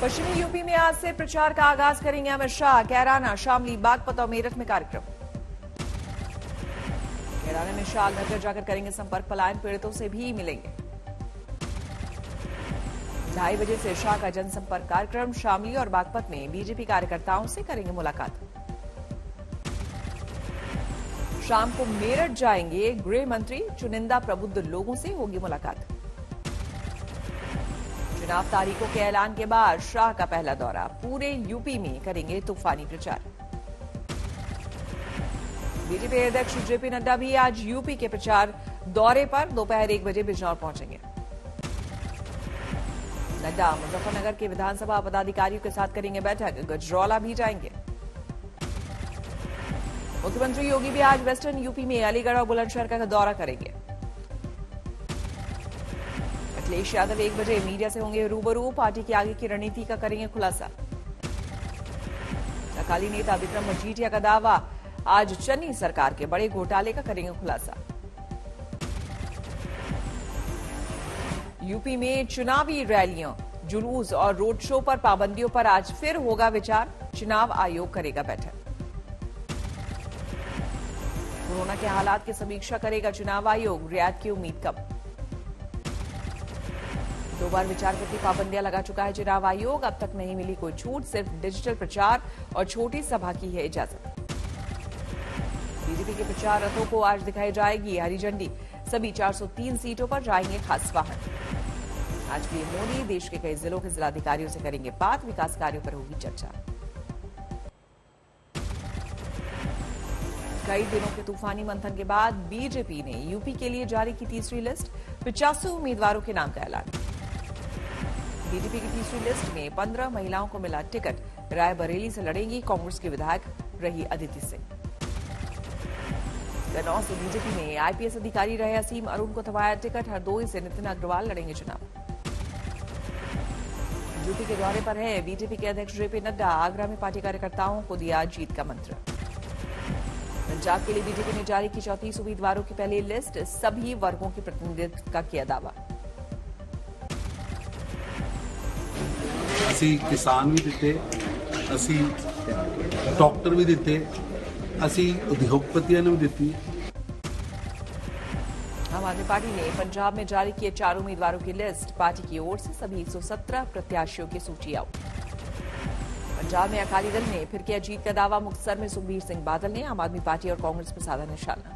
पश्चिमी यूपी में आज से प्रचार का आगाज करेंगे अमित शाह। कैराना, शामली, बागपत और मेरठ में कार्यक्रम। कैराना में शाह घर घर जाकर करेंगे संपर्क, पलायन पीड़ितों से भी मिलेंगे। 2:30 बजे से शाह का जनसंपर्क कार्यक्रम। शामली और बागपत में बीजेपी कार्यकर्ताओं से करेंगे मुलाकात। शाम को मेरठ जाएंगे गृह मंत्री, चुनिंदा प्रबुद्ध लोगों से होगी मुलाकात। चुनाव तारीखों के ऐलान के बाद शाह का पहला दौरा, पूरे यूपी में करेंगे तूफानी प्रचार। बीजेपी अध्यक्ष जेपी नड्डा भी आज यूपी के प्रचार दौरे पर दोपहर 1 बजे बिजनौर पहुंचेंगे। नड्डा मुजफ्फरनगर के विधानसभा पदाधिकारियों के साथ करेंगे बैठक, गजरौला भी जाएंगे। मुख्यमंत्री योगी भी आज वेस्टर्न यूपी में अलीगढ़ और बुलंदशहर का दौरा करेंगे। अखिलेश यादव 1 बजे मीडिया से होंगे रूबरू, पार्टी की आगे की रणनीति का करेंगे खुलासा। अकाली नेता विक्रम मजीठिया का दावा, आज चन्नी सरकार के बड़े घोटाले का करेंगे खुलासा। यूपी में चुनावी रैलियों, जुलूस और रोड शो पर पाबंदियों पर आज फिर होगा विचार, चुनाव आयोग करेगा बैठक। कोरोना के हालात की समीक्षा करेगा चुनाव आयोग, रियायत की उम्मीद कम। 2 बार विचार करके पाबंदियां लगा चुका है चुनाव आयोग, अब तक नहीं मिली कोई छूट, सिर्फ डिजिटल प्रचार और छोटी सभा की है इजाजत। बीजेपी के प्रचार रथों को आज दिखाई जाएगी हरी झंडी, सभी 403 सीटों पर जाएंगे खास वाहन। आज पीएम मोदी देश के कई जिलों के जिलाधिकारियों से करेंगे बात, विकास कार्यों पर होगी चर्चा। कई दिनों के तूफानी मंथन के बाद बीजेपी ने यूपी के लिए जारी की तीसरी लिस्ट, 85 उम्मीदवारों के नाम का ऐलान। बीजेपी की तीसरी लिस्ट में 15 महिलाओं को मिला टिकट, रायबरेली से लड़ेंगी कांग्रेस की विधायक रही अदिति सिंह। कन्नौज से बीजेपी ने आईपीएस अधिकारी रहे असीम अरुण को थमाया टिकट, हरदोई से नितिन अग्रवाल लड़ेंगे चुनाव। यूपी के दौरे पर है बीजेपी के अध्यक्ष जेपी नड्डा, आगरा में पार्टी कार्यकर्ताओं को दिया जीत का मंत्र। पंजाब के लिए बीजेपी ने जारी की 34 उम्मीदवारों की पहली लिस्ट, सभी वर्गों के प्रतिनिधित्व का किया दावा। ਅਸੀਂ किसान भी दिते, ਅਸੀਂ डॉक्टर भी दिते, ਅਸੀਂ उद्योगपतियों ने भी दिती। आम आदमी पार्टी ने पंजाब में जारी किए 4 उम्मीदवारों की लिस्ट, पार्टी की ओर से सभी 117 प्रत्याशियों की सूची आउट। पंजाब में अकाली दल ने फिर किया जीत का दावा, मुक्तसर में सुखबीर सिंह बादल ने आम आदमी पार्टी और कांग्रेस पर साधा निशाना।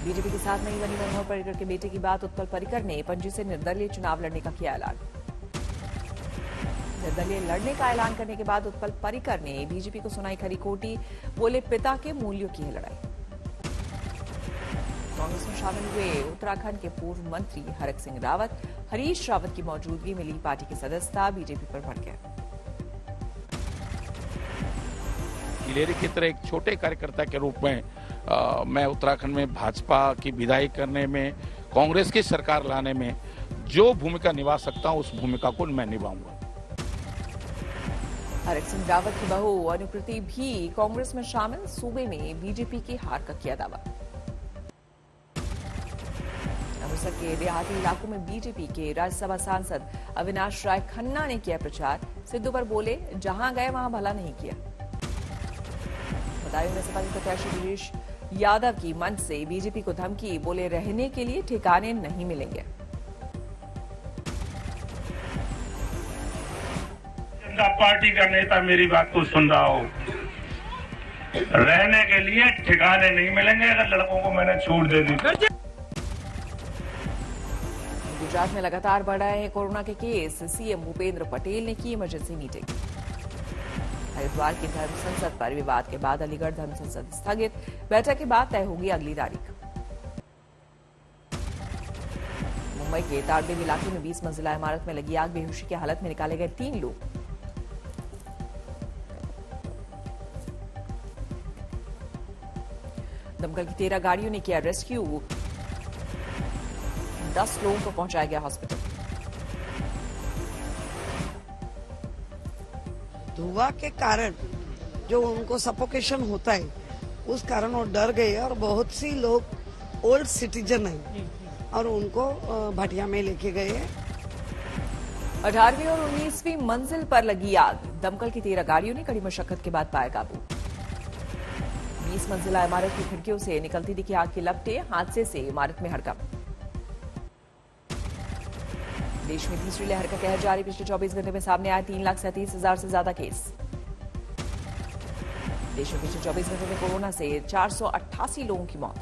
बीजेपी के साथ नहीं बनी मनोहर पर्रिकर के बेटे की बात, उत्पल पर्रिकर ने पणजी से निर्दलीय चुनाव लड़ने का किया ऐलान। निर्दलीय लड़ने का ऐलान करने के बाद उत्पल पर्रिकर ने बीजेपी को सुनाई खरी खोटी, बोले पिता के मूल्यों की है लड़ाई। कांग्रेस में शामिल हुए उत्तराखंड के पूर्व मंत्री हरक सिंह रावत, हरीश रावत की मौजूदगी में ली पार्टी की सदस्यता, बीजेपी पर बढ़ गया। गिलेरी की तरह एक छोटे कार्यकर्ता के रूप में मैं उत्तराखंड में भाजपा की विदाई करने में, कांग्रेस की सरकार लाने में जो भूमिका निभा सकता हूं, उस भूमिका को मैं निभाऊंगा। हरक सिंह रावत की बहू अनुकृति भी कांग्रेस में शामिल, सूबे में बीजेपी की हार का किया दावा। अमृतसर के देहाती इलाकों में बीजेपी के राज्यसभा सांसद अविनाश राय खन्ना ने किया प्रचार, सिद्धू पर बोले जहां गए वहां भला नहीं किया। बदायूं में सपा प्रत्याशी गिरीश यादव की मंच से बीजेपी को धमकी, बोले रहने के लिए ठिकाने नहीं मिलेंगे। जनता पार्टी का नेता मेरी बात को सुन रहा हो, रहने के लिए ठिकाने नहीं मिलेंगे अगर लड़कों को मैंने छूट दे दी। गुजरात में लगातार बढ़ रहे हैं कोरोना के केस, सीएम भूपेंद्र पटेल ने की इमरजेंसी मीटिंग। हरिद्वार की धर्म संसद पर विवाद के बाद अलीगढ़ धर्म संसद स्थगित, बैठक के बाद तय होगी अगली तारीख। मुंबई के ताड़देव इलाके में 20 मंजिला इमारत में लगी आग, बेहोशी की हालत में निकाले गए 3 लोग। दमकल की 13 गाड़ियों ने किया रेस्क्यू, 10 लोगों को पहुंचाया गया हॉस्पिटल। धुआं के कारण जो उनको सफोकेशन होता है, उस कारण वो डर गए और बहुत सी लोग ओल्ड सिटीजन हैं और उनको भाटिया में लेके गए। 18वीं और 19वीं मंजिल पर लगी आग। दमकल की 13 गाड़ियों ने कड़ी मशक्कत के बाद पाया काबू। 20 मंजिला इमारत की खिड़कियों से निकलती दिखी आग की लपटें। हादसे से इमारत में हड़कंप। देश में तीसरी लहर का कहर जारी। पिछले 24 घंटे में सामने आए 3,37,000 से ज्यादा केस। देश में पिछले 24 घंटे में कोरोना से 488 लोगों की मौत।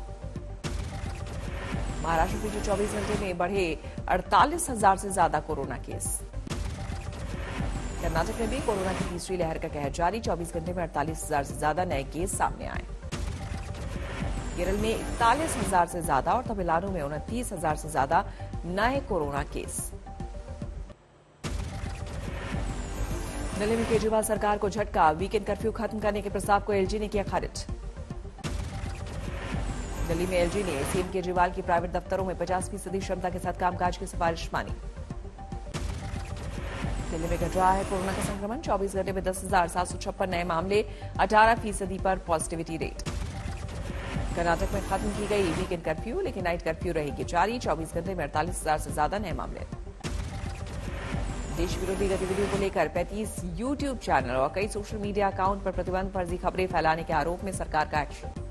महाराष्ट्र में पिछले 24 घंटे में बढ़े 48,000 से ज्यादा कोरोना केस। कर्नाटक में भी कोरोना की तीसरी लहर का कहर जारी। 24 घंटे में 48,000 से ज्यादा नए केस सामने आए। केरल में 41,000 से ज्यादा और तमिलनाडु में 29,000 से ज्यादा नए कोरोना केस। दिल्ली में केजरीवाल सरकार को झटका। वीकेंड कर्फ्यू खत्म करने के प्रस्ताव को एलजी ने किया खारिज। दिल्ली में एलजी ने सीएम केजरीवाल की प्राइवेट दफ्तरों में 50% क्षमता के साथ कामकाज की सिफारिश मानी। दिल्ली में घट रहा है कोरोना का संक्रमण। 24 घंटे में 10,756 नए मामले, 18% पर पॉजिटिविटी रेट। कर्नाटक में खत्म की गई वीकेंड कर्फ्यू, लेकिन नाइट कर्फ्यू रहेगी जारी। 24 घंटे में 48,000 से ज्यादा नए मामले। देश विरोधी गतिविधियों को लेकर 35 यूट्यूब चैनल और कई सोशल मीडिया अकाउंट पर प्रतिबंध। फर्जी खबरें फैलाने के आरोप में सरकार का एक्शन।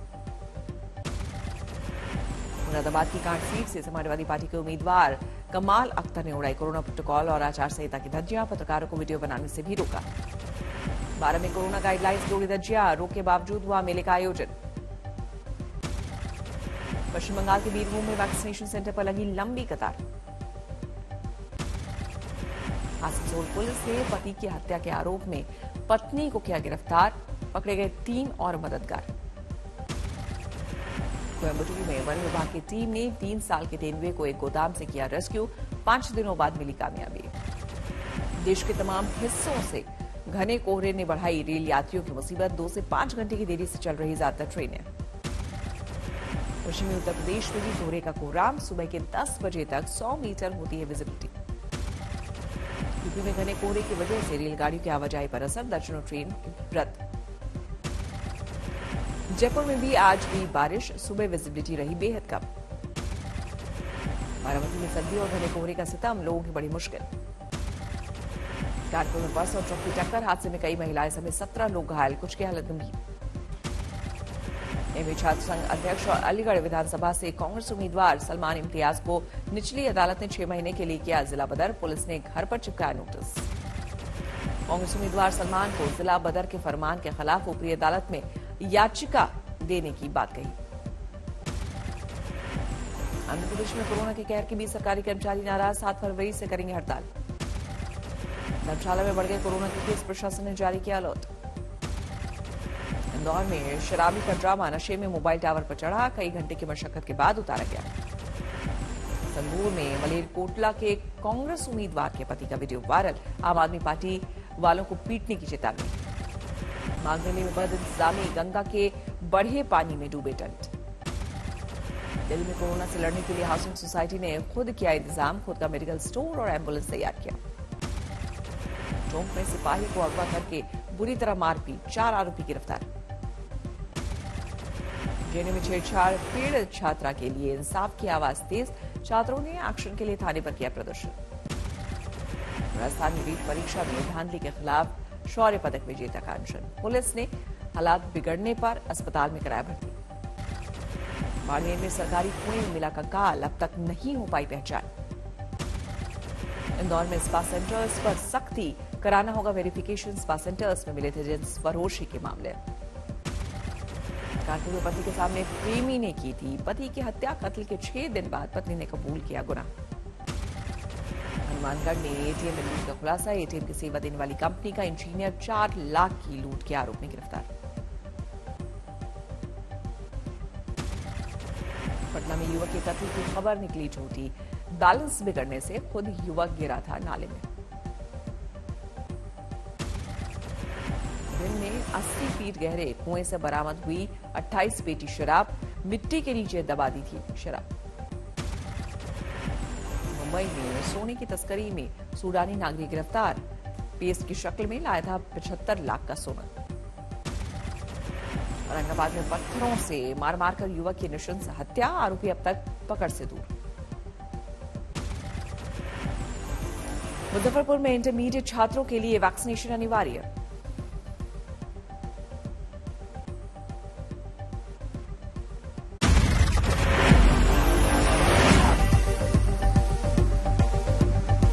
मुरादाबाद की कांट सीट से समाजवादी पार्टी के उम्मीदवार कमाल अख्तर ने उड़ाई कोरोना प्रोटोकॉल और आचार संहिता की धज्जियां। पत्रकारों को वीडियो बनाने से भी रोका। 12 में कोरोना गाइडलाइंस की उड़ी धज्जियां। रोक के बावजूद हुआ मेले का आयोजन। पश्चिम बंगाल के बीरभूम में वैक्सीनेशन सेंटर पर लगी लंबी कतार। आसनसोल पुलिस ने पति की हत्या के आरोप में पत्नी को किया गिरफ्तार। पकड़े गए 3 और मददगार। कोयम्बटूर में वन विभाग की टीम ने 3 साल के तेंदुए को एक गोदाम से किया रेस्क्यू। 5 दिनों बाद मिली कामयाबी। देश के तमाम हिस्सों से घने कोहरे ने बढ़ाई रेल यात्रियों की मुसीबत। 2 से 5 घंटे की देरी से चल रही ज्यादातर ट्रेनें। पश्चिमी उत्तर प्रदेश में भी कोहरे का कोहराम। सुबह के 10 बजे तक 100 मीटर होती है विजिबिलिटी। यूपी में घने कोहरे की वजह से रेलगाड़ियों की आवाजाही पर असर। दर्जनों ट्रेन रद्द। जयपुर में भी आज हुई बारिश। सुबह विजिबिलिटी रही बेहद कम। बारामती में सर्दी और घने कोहरे का सितम। लोगों की बड़ी मुश्किल। कानपुर में बस और ट्रक की टक्कर। हादसे में कई महिलाएं समेत 17 लोग घायल, कुछ की हालत गंभीर। एमपी छात्र संघ अध्यक्ष और अलीगढ़ विधानसभा से कांग्रेस उम्मीदवार सलमान इम्तियाज को निचली अदालत ने 6 महीने के लिए किया जिला बदर। पुलिस ने घर पर चिपकाया नोटिस। कांग्रेस उम्मीदवार सलमान को जिला बदर के फरमान के खिलाफ ऊपरी अदालत में याचिका देने की बात कही। आंध्र प्रदेश में कोरोना के कहर के बीच सरकारी कर्मचारी नाराज। 7 फरवरी से करेंगे हड़ताल। धर्मशाला में बढ़ गए कोरोना के केस। प्रशासन ने जारी किया अलर्ट। इंदौर में शराबी का ड्रामा। नशे में मोबाइल टावर पर चढ़ा। कई घंटे की मशक्कत के बाद उतारा गया। संगरूर में मलेरकोटला के कांग्रेस उम्मीदवार के पति का वीडियो वायरल। आम आदमी पार्टी वालों को पीटने की चेतावनी। मांगनेली में बदइंतजामी। गंगा के बढ़े पानी में डूबे टेंट। दिल्ली में कोरोना से लड़ने के लिए हाउसिंग सोसाइटी ने खुद किया इंतजाम। खुद का मेडिकल स्टोर और एम्बुलेंस तैयार किया। टोंक में सिपाही को अगवा करके बुरी तरह मारपीट। 4 आरोपी गिरफ्तार। जेएनयू में छेड़छाड़। पीड़ित छात्रा के लिए इंसाफ की आवाज तेज। छात्रों ने एक्शन के लिए थाने पर किया प्रदर्शन। राजस्थान में नीट परीक्षा में धांधली के खिलाफ शौर्य पदक विजेता का अनशन। पुलिस ने हालात बिगड़ने पर अस्पताल में कराया भर्ती। बाड़मेर में सरकारी कुएं में मिला कंकाल। अब तक नहीं हो पाई पहचान। इंदौर में स्पा सेंटर्स पर सख्ती। कराना होगा वेरिफिकेशन। स्पा सेंटर्स में मिले थे जिन्स फरोशी के मामले। कानपुर में पति के सामने प्रेमी ने की थी पति की हत्या। कत्ल के 6 दिन बाद पत्नी ने कबूल किया गुनाह। हनुमानगढ़ में एटीएम में लूट का खुलासा। एटीएम की सेवा देने वाली कंपनी का इंजीनियर 4 लाख की लूट के आरोप में गिरफ्तार। पटना में युवक के कत्ल की खबर निकली झूठी। बैलेंस बिगड़ने से खुद युवक गिरा था नाले में। दिन में 80 फीट गहरे कुएं से बरामद हुई 28 पेटी शराब। मिट्टी के नीचे दबा दी थी शराब। मुंबई में सोने की तस्करी में सूडानी नागरिक गिरफ्तार। पेस्ट की शक्ल में लाया था 75 लाख का सोना। औरंगाबाद में पत्थरों से मार मारकर युवक की नृशंस हत्या। आरोपी अब तक पकड़ से दूर। मुजफ्फरपुर में इंटरमीडिएट छात्रों के लिए वैक्सीनेशन अनिवार्य।